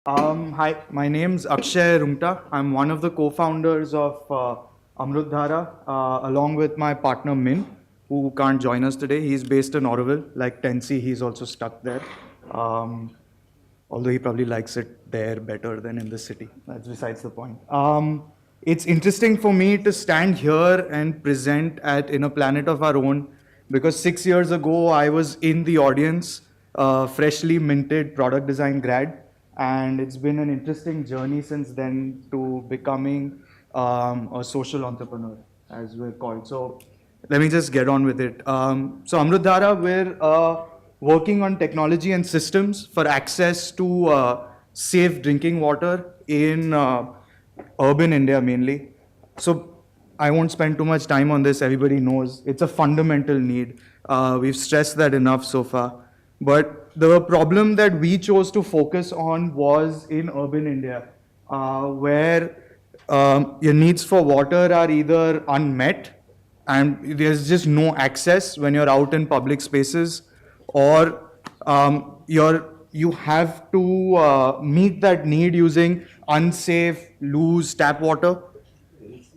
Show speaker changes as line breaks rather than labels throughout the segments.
Hi, my name's Akshay Rungta. I'm one of the co-founders of Amrutdhara, along with my partner Min, who can't join us today. He's based in Auroville, like Tensi. He's also stuck there, um, although he probably likes it there better than in the city. That's besides the point. It's interesting for me to stand here and present at In a Planet of Our Own, because 6 years ago I was in the audience, freshly minted product design grad, and it's been an interesting journey since then to becoming a social entrepreneur, as we're called. So let me just get on with it. So Amrutdhara, we're working on technology and systems for access to safe drinking water in urban India mainly. So I won't spend too much time on this. Everybody knows it's a fundamental need. We've stressed that enough so far. But the problem that we chose to focus on was in urban India, where your needs for water are either unmet and there's just no access when you're out in public spaces, or you have to meet that need using unsafe, loose tap water,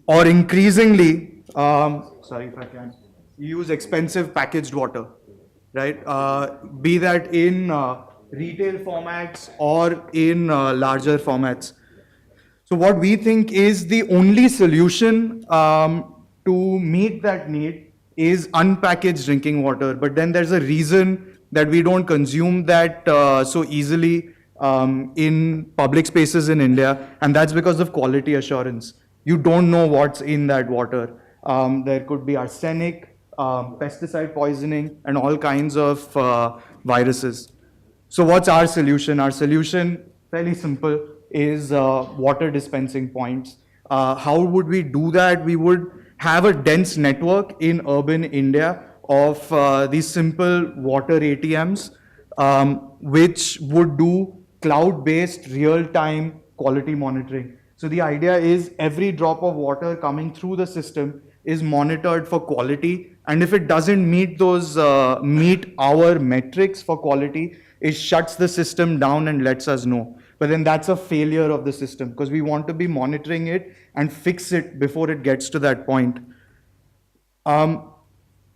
or increasingly, sorry if I can, use expensive packaged water, right? Be that in retail formats or in larger formats. So what we think is the only solution to meet that need is unpackaged drinking water. But then there's a reason that we don't consume that so easily in public spaces in India, and that's because of quality assurance. You don't know what's in that water. There could be arsenic, pesticide poisoning, and all kinds of viruses. So what's our solution? Our solution, fairly simple, is water dispensing points. How would we do that? We would have a dense network in urban India of these simple water ATMs, which would do cloud-based real-time quality monitoring. So the idea is every drop of water coming through the system is monitored for quality, and if it doesn't meet our metrics for quality, it shuts the system down and lets us know. But then that's a failure of the system, because we want to be monitoring it and fix it before it gets to that point. Now,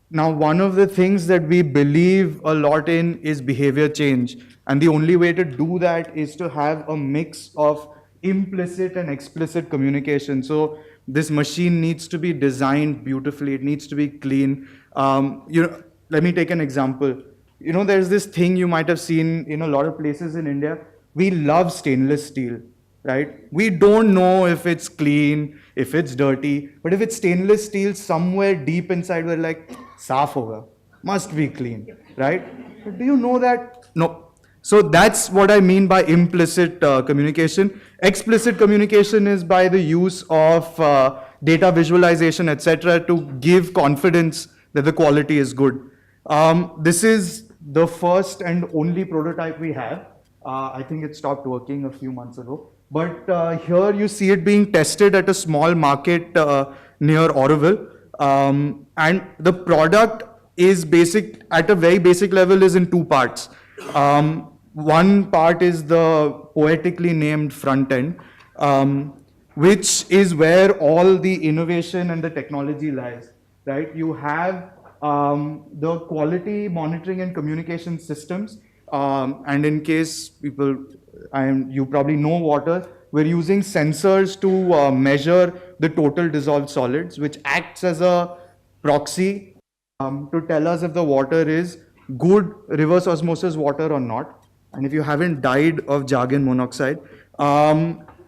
one of the things that we believe a lot in is behavior change. And the only way to do that is to have a mix of implicit and explicit communication. So this machine needs to be designed beautifully. It needs to be clean. Let me take an example. There's this thing you might have seen in a lot of places in India. We love stainless steel, right? We don't know if it's clean, if it's dirty, but if it's stainless steel, somewhere deep inside we're like, saaf hoga, must be clean, right? But do you know that? No. So that's what I mean by implicit communication. Explicit communication is by the use of data visualization, etc., to give confidence that the quality is good. This is the first and only prototype we have. I think it stopped working a few months ago. But here you see it being tested at a small market near Auroville. And the product is basic, at a very basic level, is in two parts. One part is the poetically named front end, which is where all the innovation and the technology lies, right? You have the quality monitoring and communication systems. And in case you probably know water, we're using sensors to measure the total dissolved solids, which acts as a proxy to tell us if the water is good reverse osmosis water or not. And if you haven't died of jargon monoxide,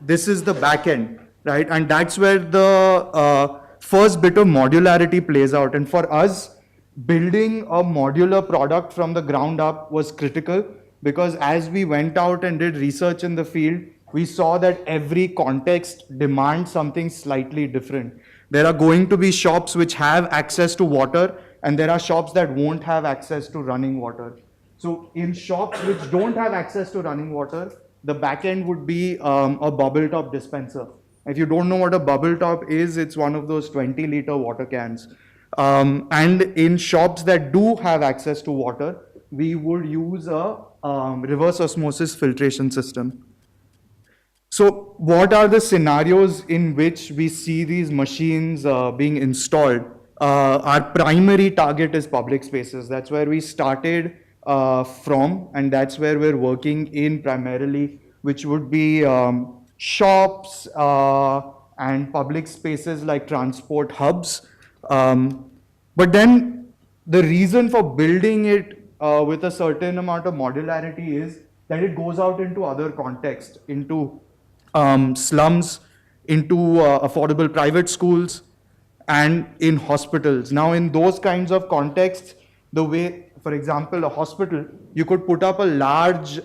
this is the back end, right? And that's where the first bit of modularity plays out. And for us, building a modular product from the ground up was critical, because as we went out and did research in the field, we saw that every context demands something slightly different. There are going to be shops which have access to water, and there are shops that won't have access to running water. So in shops which don't have access to running water, the back end would be a bubble top dispenser. If you don't know what a bubble top is, it's one of those 20-liter water cans. And in shops that do have access to water, we would use a reverse osmosis filtration system. So, what are the scenarios in which we see these machines being installed? Our primary target is public spaces. That's where we started from, and that's where we're working in primarily, which would be shops and public spaces like transport hubs. But then the reason for building it with a certain amount of modularity is that it goes out into other contexts, into slums, into affordable private schools, and in hospitals. Now, in those kinds of contexts, the way, for example, a hospital, you could put up a large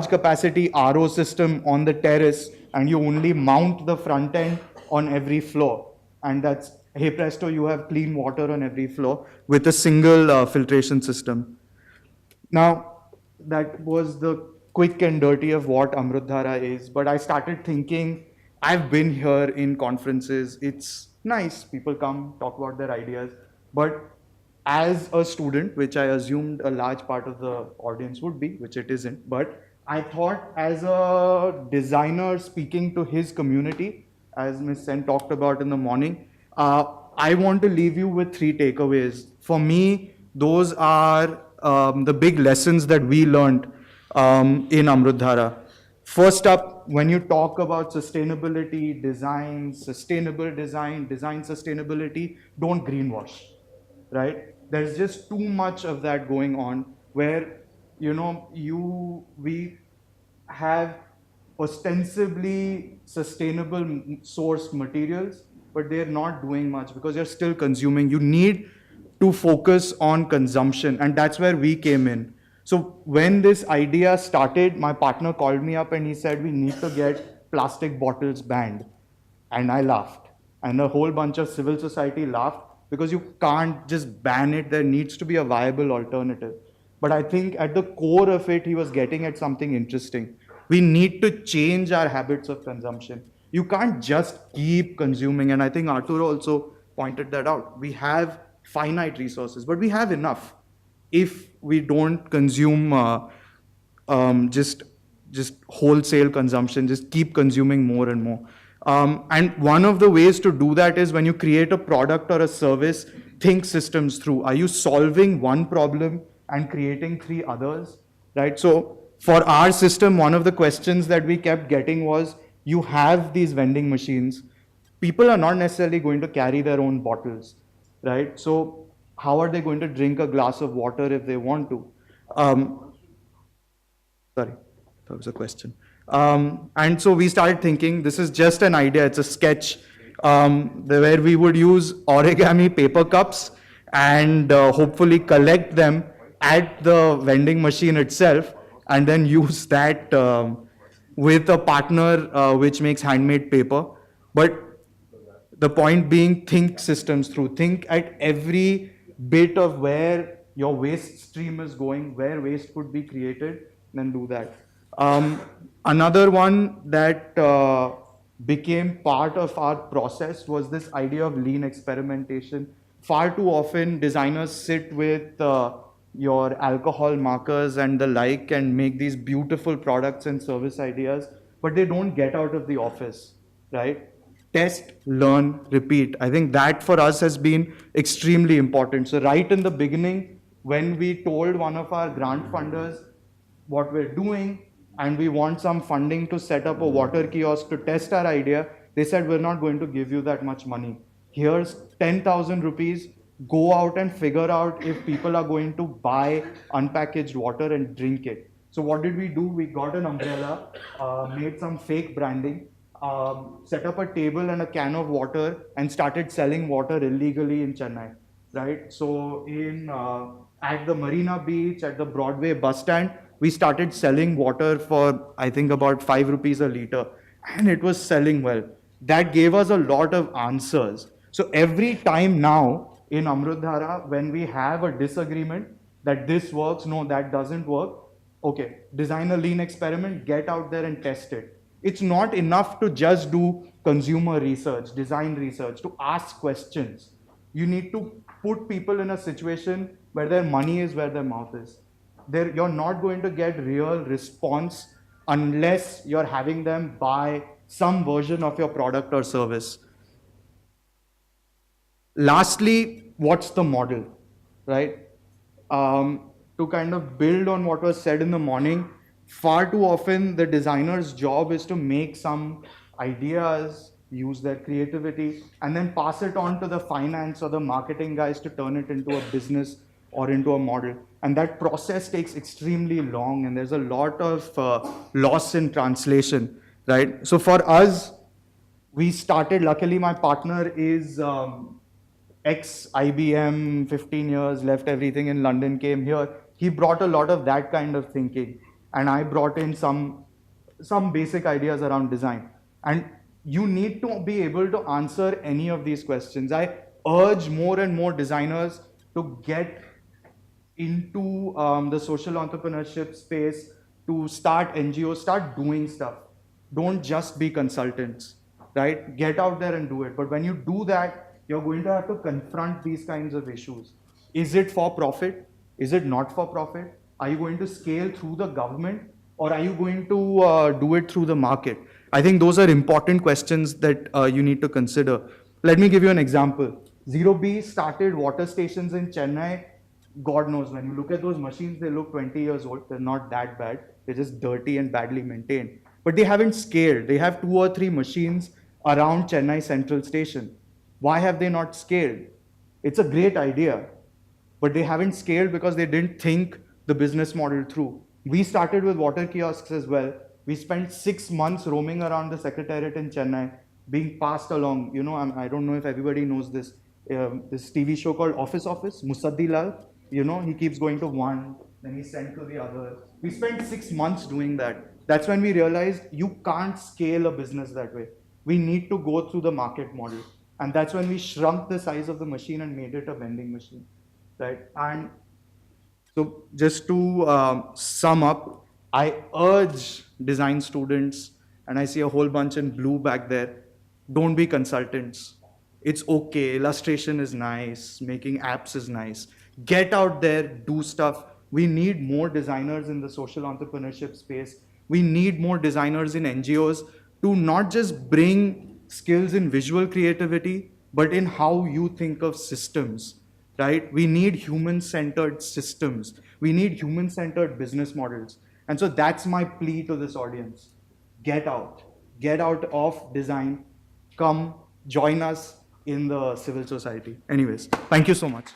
capacity RO system on the terrace, and you only mount the front end on every floor, and that's, hey presto, you have clean water on every floor with a single filtration system. Now, that was the quick and dirty of what Amrutdhara is. But I started thinking, I've been here in conferences. It's nice. People come, talk about their ideas. But as a student, which I assumed a large part of the audience would be, which it isn't, but I thought as a designer speaking to his community, as Ms. Sen talked about in the morning, I want to leave you with three takeaways. For me, those are the big lessons that we learned in Amrutdhara. First up, when you talk about sustainability, design, sustainable design, design sustainability, don't greenwash, right? There's just too much of that going on where, we have ostensibly sustainable sourced materials, but they're not doing much because you're still consuming. You need to focus on consumption, and that's where we came in. So when this idea started, my partner called me up and he said, we need to get plastic bottles banned. And I laughed. And a whole bunch of civil society laughed because you can't just ban it. There needs to be a viable alternative. But I think at the core of it, he was getting at something interesting. We need to change our habits of consumption. You can't just keep consuming. And I think Arturo also pointed that out. We have finite resources, but we have enough if we don't consume just wholesale consumption, just keep consuming more and more. And one of the ways to do that is when you create a product or a service, think systems through. Are you solving one problem and creating three others, right? So for our system, one of the questions that we kept getting was, you have these vending machines. People are not necessarily going to carry their own bottles, right? So how are they going to drink a glass of water if they want to? Sorry, that was a question. And so we started thinking, this is just an idea, it's a sketch, where we would use origami paper cups and hopefully collect them at the vending machine itself, and then use that with a partner which makes handmade paper. But the point being, think systems through. Think at every bit of where your waste stream is going, where waste could be created, then do that. Another one that became part of our process was this idea of lean experimentation. Far too often, designers sit with your alcohol markers and the like and make these beautiful products and service ideas, but they don't get out of the office, right? Test, learn, repeat. I think that for us has been extremely important. So right in the beginning, when we told one of our grant funders what we're doing and we want some funding to set up a water kiosk to test our idea, they said, we're not going to give you that much money. Here's 10,000 rupees. Go out and figure out if people are going to buy unpackaged water and drink it. So what did we do? We got an umbrella, made some fake branding, set up a table and a can of water and started selling water illegally in Chennai, right? So at the Marina Beach, at the Broadway bus stand, we started selling water for, I think, about 5 rupees a liter, and it was selling well. That gave us a lot of answers. So every time now in Amrutdhara, when we have a disagreement that this works, no, that doesn't work, okay, design a lean experiment, get out there and test it. It's not enough to just do consumer research, design research, to ask questions. You need to put people in a situation where their money is where their mouth is. You're not going to get real response unless you're having them buy some version of your product or service. Lastly, what's the model, right? To kind of build on what was said in the morning, far too often the designer's job is to make some ideas, use their creativity, and then pass it on to the finance or the marketing guys to turn it into a business or into a model. And that process takes extremely long, and there's a lot of loss in translation, right? So for us, we started, luckily my partner is ex IBM, 15 years, left everything in London, came here. He brought a lot of that kind of thinking, and I brought in some basic ideas around design. And you need to be able to answer any of these questions. I urge more and more designers to get into the social entrepreneurship space, to start NGOs, start doing stuff. Don't just be consultants, right? Get out there and do it. But when you do that, you're going to have to confront these kinds of issues. Is it for profit? Is it not for profit? Are you going to scale through the government, or are you going to do it through the market? I think those are important questions that you need to consider. Let me give you an example. Zero B started water stations in Chennai. God knows, when you look at those machines, they look 20 years old. They're not that bad. They're just dirty and badly maintained. But they haven't scaled. They have 2 or 3 machines around Chennai Central Station. Why have they not scaled? It's a great idea, but they haven't scaled because they didn't think the business model through. We started with water kiosks as well. We spent 6 months roaming around the secretariat in Chennai, being passed along. You know, I don't know if everybody knows this. This TV show called Office, Musaddi Lal. You know, he keeps going to one, then he's sent to the other. We spent 6 months doing that. That's when we realized you can't scale a business that way. We need to go through the market model. And that's when we shrunk the size of the machine and made it a vending machine, right? And so just to sum up, I urge design students, and I see a whole bunch in blue back there, don't be consultants. It's okay, illustration is nice, making apps is nice. Get out there, do stuff. We need more designers in the social entrepreneurship space. We need more designers in NGOs to not just bring skills in visual creativity, but in how you think of systems, right? We need human-centered systems. We need human-centered business models. And so that's my plea to this audience. Get out of design, come join us in the civil society. Anyways, thank you so much.